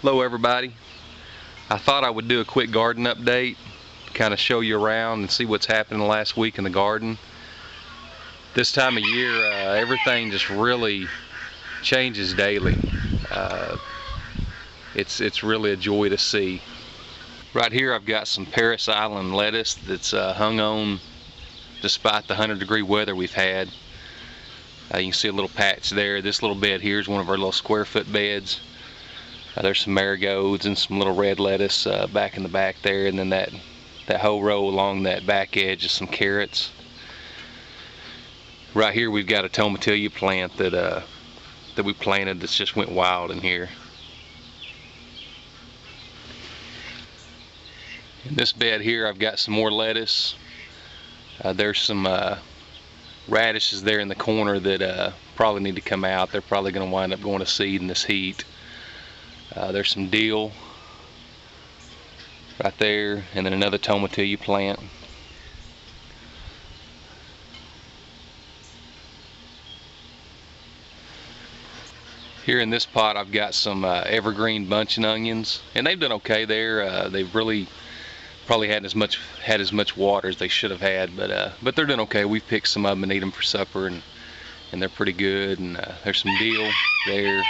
Hello everybody. I thought I would do a quick garden update, kind of show you around and see what's happened the last week in the garden. This time of year, everything just really changes daily. It's really a joy to see. Right here I've got some Paris Island lettuce that's hung on despite the 100-degree weather we've had. You can see a little patch there. This little bed here is one of our little square foot beds. There's some marigolds and some little red lettuce back in the back there, and then that whole row along that back edge is some carrots. Right here we've got a tomatillo plant that we planted that's just went wild in here. In this bed here I've got some more lettuce. There's some radishes there in the corner that probably need to come out. They're probably going to wind up going to seed in this heat. There's some dill right there, and then another tomatillo plant. Here in this pot I've got some evergreen bunching onions, and they've done okay there. They've really probably had as much water as they should have had, but they're doing okay. We've picked some of them and eat them for supper, and they're pretty good. And there's some dill there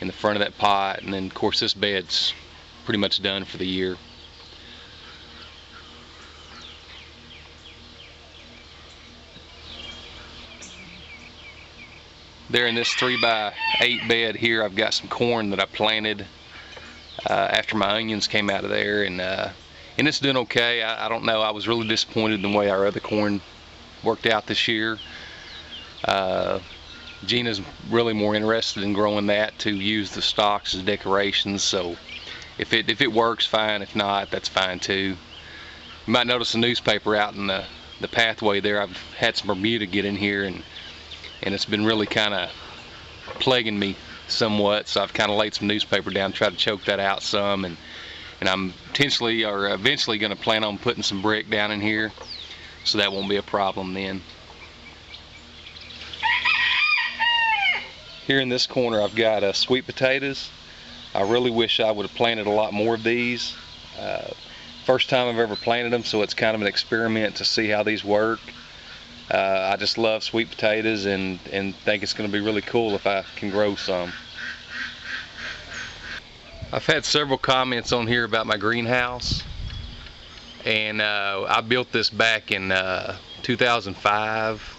in the front of that pot, and then of course this bed's pretty much done for the year. There in this 3x8 bed here I've got some corn that I planted after my onions came out of there, and it's doing okay. I don't know, I was really disappointed in the way our other corn worked out this year. Gina's really more interested in growing that to use the stalks as decorations, so if it works, fine. If not, that's fine too. You might notice a newspaper out in the pathway there. I've had some Bermuda get in here, and it's been really kind of plaguing me somewhat, so I've kind of laid some newspaper down, tried to choke that out some, and I'm intentionally or eventually going to plan on putting some brick down in here, so that won't be a problem then. Here in this corner I've got sweet potatoes. I really wish I would have planted a lot more of these. First time I've ever planted them, so it's kind of an experiment to see how these work. I just love sweet potatoes and think it's going to be really cool if I can grow some. I've had several comments on here about my greenhouse, and I built this back in 2005.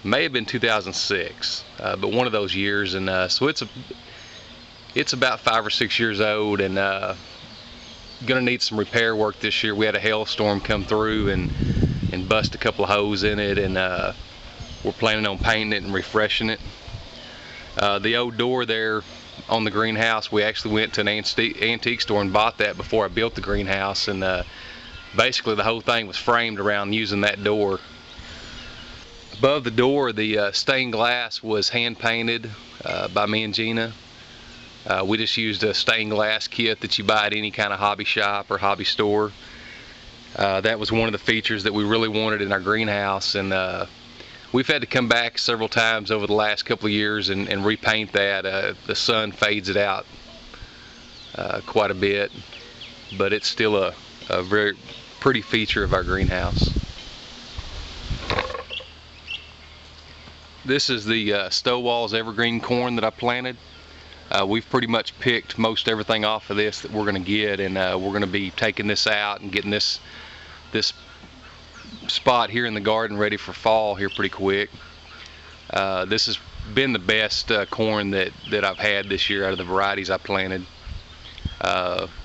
May have been 2006, but one of those years, and so it's about 5 or 6 years old, and gonna need some repair work this year. We had a hailstorm come through and bust a couple of holes in it, and we're planning on painting it and refreshing it. The old door there on the greenhouse, we actually went to an antique store and bought that before I built the greenhouse, and basically the whole thing was framed around using that door. Above the door, the stained glass was hand painted by me and Gina. We just used a stained glass kit that you buy at any kind of hobby shop or hobby store. That was one of the features that we really wanted in our greenhouse, and we've had to come back several times over the last couple of years and repaint that. The sun fades it out quite a bit, but it's still a very pretty feature of our greenhouse. This is the Stowall's Evergreen Corn that I planted. We've pretty much picked most everything off of this that we're going to get, and we're going to be taking this out and getting this spot here in the garden ready for fall here pretty quick. This has been the best corn that I've had this year out of the varieties I planted.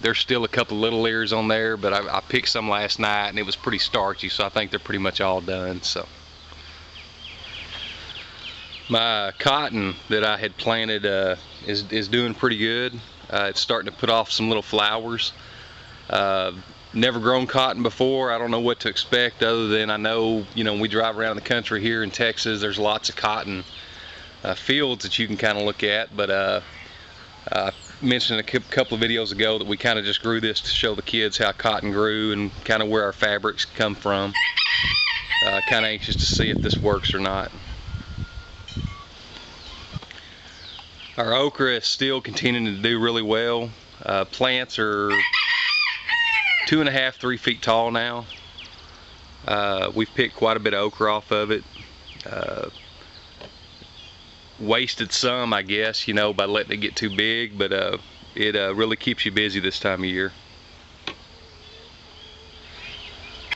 There's still a couple little ears on there, but I picked some last night and it was pretty starchy, so I think they're pretty much all done. So my cotton that I had planted is doing pretty good. It's starting to put off some little flowers. Never grown cotton before. I don't know what to expect, other than I know, when we drive around the country here in Texas, there's lots of cotton fields that you can kind of look at. But I mentioned a couple of videos ago that we kind of just grew this to show the kids how cotton grew and kind of where our fabrics come from. Kind of anxious to see if this works or not. Our okra is still continuing to do really well. Plants are 2.5, 3 feet tall now. We've picked quite a bit of okra off of it. Wasted some, I guess, you know, by letting it get too big, but it really keeps you busy this time of year.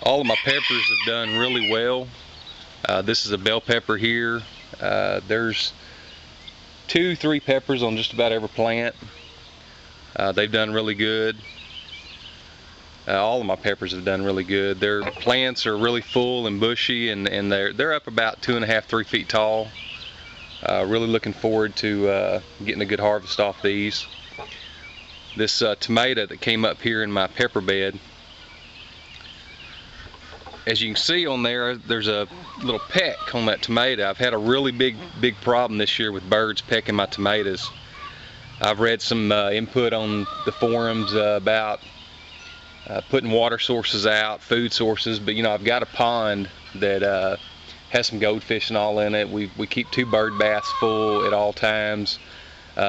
All of my peppers have done really well. This is a bell pepper here. There's 2-3 peppers on just about every plant. They've done really good. All of my peppers have done really good. Their plants are really full and bushy, and they're up about 2.5, 3 feet tall. Really looking forward to getting a good harvest off these. This tomato that came up here in my pepper bed, as you can see on there, there's a little peck on that tomato. I've had a really big problem this year with birds pecking my tomatoes. I've read some input on the forums about putting water sources out, food sources, but you know, I've got a pond that has some goldfish and all in it. We keep 2 bird baths full at all times.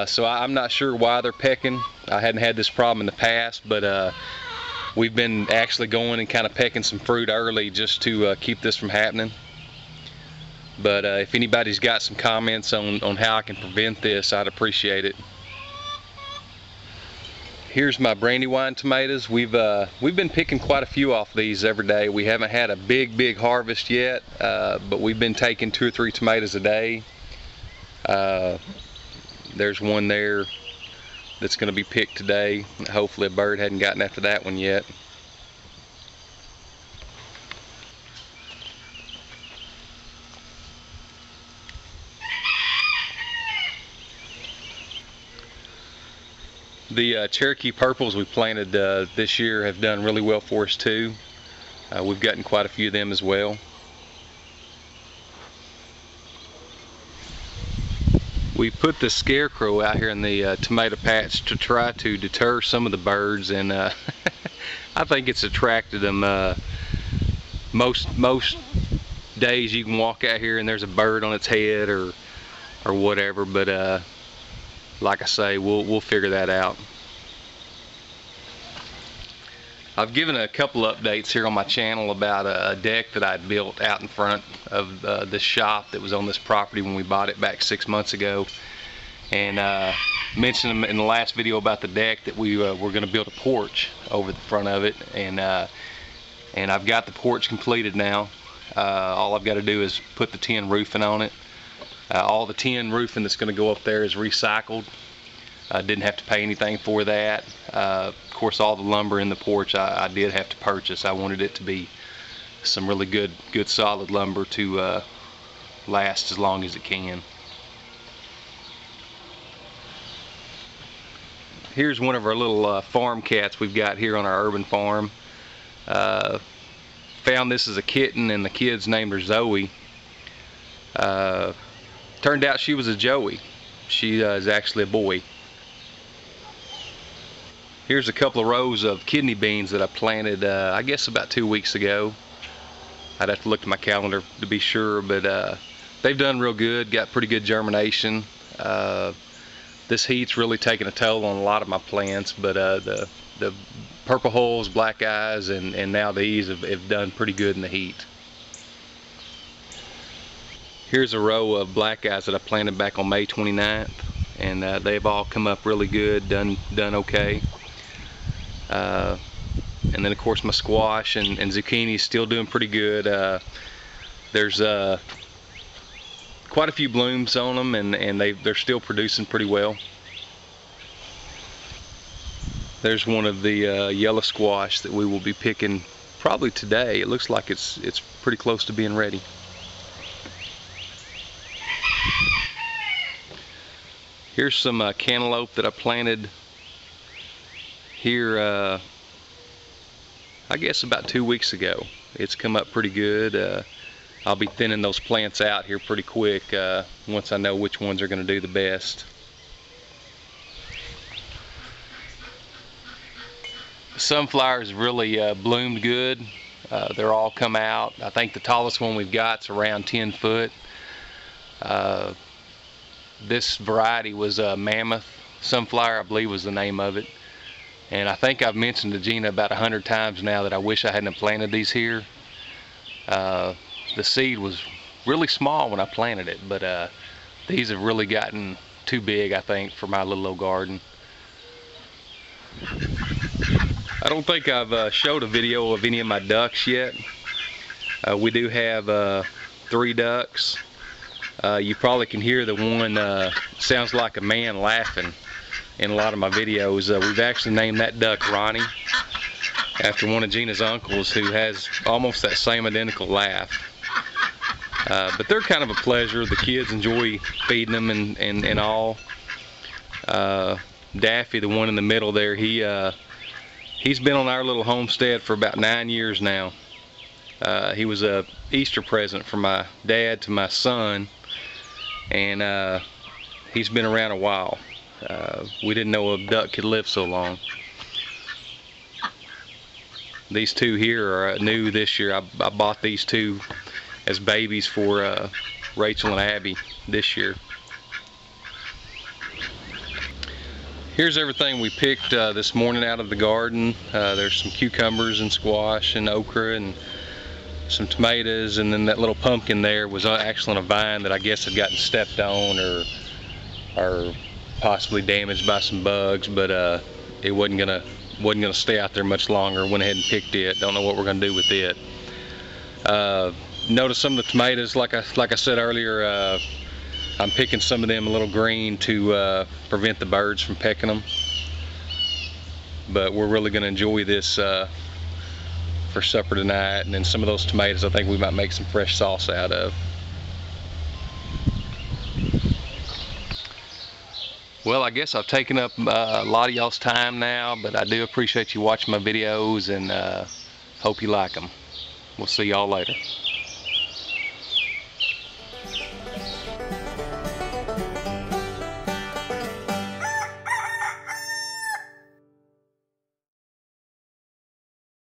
So I'm not sure why they're pecking. I hadn't had this problem in the past, but we've been actually going and kind of pecking some fruit early just to keep this from happening. But if anybody's got some comments on how I can prevent this, I'd appreciate it. Here's my brandywine tomatoes. We've been picking quite a few off these every day. We haven't had a big harvest yet, but we've been taking 2 or 3 tomatoes a day. There's one there that's going to be picked today. Hopefully a bird hadn't gotten after that one yet. The Cherokee purples we planted this year have done really well for us too. We've gotten quite a few of them as well. We put the Scarecrow out here in the tomato patch to try to deter some of the birds, and I think it's attracted them. Most days you can walk out here and there's a bird on its head or whatever, but like I say, we'll figure that out. I've given a couple updates here on my channel about a deck that I built out in front of this shop that was on this property when we bought it back 6 months ago, and mentioned in the last video about the deck that we were going to build a porch over the front of it, and I've got the porch completed now. All I've got to do is put the tin roofing on it. All the tin roofing that's going to go up there is recycled. I didn't have to pay anything for that. Of course, all the lumber in the porch I did have to purchase. I wanted it to be some really good solid lumber to last as long as it can. Here's one of our little farm cats we've got here on our urban farm. Found this as a kitten, and the kids named her Zoe. Turned out she was a Joey. She is actually a boy. Here's a couple of rows of kidney beans that I planted, I guess about 2 weeks ago. I'd have to look at my calendar to be sure, but they've done real good, got pretty good germination. This heat's really taken a toll on a lot of my plants, but the purple hulls, black eyes, and now these have done pretty good in the heat. Here's a row of black eyes that I planted back on May 29th, and they've all come up really good, done okay. And then of course my squash and zucchini is still doing pretty good. There's quite a few blooms on them, and they're still producing pretty well. There's one of the yellow squash that we will be picking probably today. It looks like it's pretty close to being ready. Here's some cantaloupe that I planted here I guess about 2 weeks ago. It's come up pretty good. I'll be thinning those plants out here pretty quick once I know which ones are going to do the best. Sunflowers really bloomed good. They're all come out. I think the tallest one we've got is around 10 foot. This variety was a Mammoth Sunflower, I believe was the name of it. And I think I've mentioned to Gina about 100 times now that I wish I hadn't planted these here. The seed was really small when I planted it, but these have really gotten too big, I think, for my little old garden. I don't think I've showed a video of any of my ducks yet. We do have 3 ducks. You probably can hear the one sounds like a man laughing in a lot of my videos. We've actually named that duck Ronnie, after one of Gina's uncles who has almost that same identical laugh. But they're kind of a pleasure. The kids enjoy feeding them and all. Daffy, the one in the middle there, he's been on our little homestead for about 9 years now. He was a Easter present from my dad to my son, and he's been around a while. We didn't know a duck could live so long. These 2 here are new this year. I bought these 2 as babies for Rachel and Abby this year. Here's everything we picked this morning out of the garden. There's some cucumbers and squash and okra and some tomatoes, and then that little pumpkin there was actually on a vine that I guess had gotten stepped on or possibly damaged by some bugs, but it wasn't gonna stay out there much longer. Went ahead and picked it. Don't know what we're gonna do with it. Notice some of the tomatoes, like I said earlier, I'm picking some of them a little green to prevent the birds from pecking them. But we're really gonna enjoy this for supper tonight, and then some of those tomatoes I think we might make some fresh sauce out of. Well, I guess I've taken up a lot of y'all's time now, but I do appreciate you watching my videos, and hope you like them. We'll see y'all later.